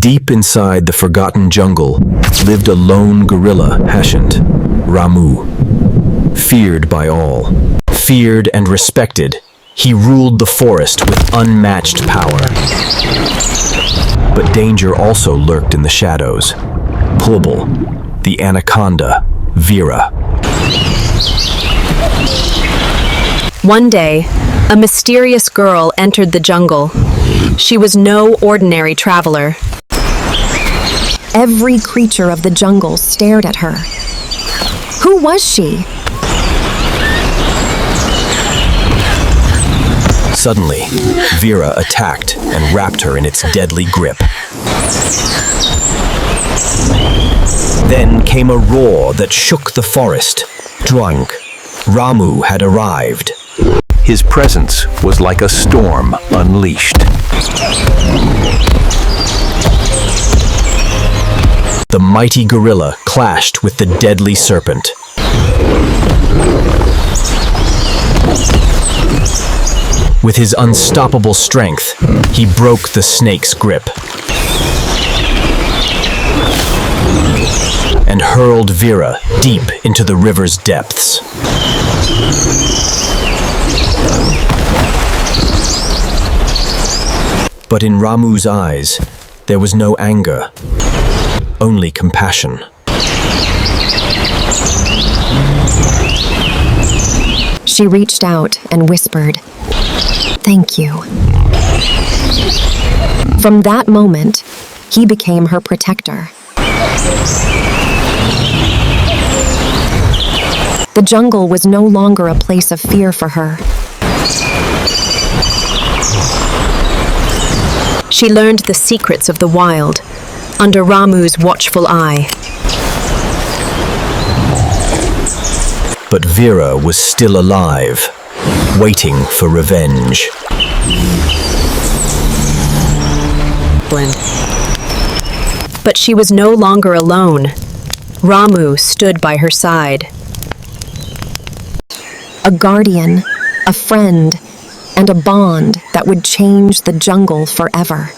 Deep inside the forgotten jungle lived a lone gorilla, Hashant, Ramu. Feared by all, feared and respected, he ruled the forest with unmatched power. But danger also lurked in the shadows. Pulbul, the Anaconda, Vera. One day, a mysterious girl entered the jungle. She was no ordinary traveler. Every creature of the jungle stared at her. Who was she? Suddenly, Vera attacked and wrapped her in its deadly grip. Then came a roar that shook the forest. Drunk, Ramu had arrived. His presence was like a storm unleashed. The mighty gorilla clashed with the deadly serpent. With his unstoppable strength, he broke the snake's grip and hurled Vera deep into the river's depths. But in Ramu's eyes, there was no anger, only compassion. She reached out and whispered, "Thank you." From that moment, he became her protector. The jungle was no longer a place of fear for her. She learned the secrets of the wild under Ramu's watchful eye. But Vera was still alive, waiting for revenge. But she was no longer alone. Ramu stood by her side. A guardian, a friend, and a bond that would change the jungle forever.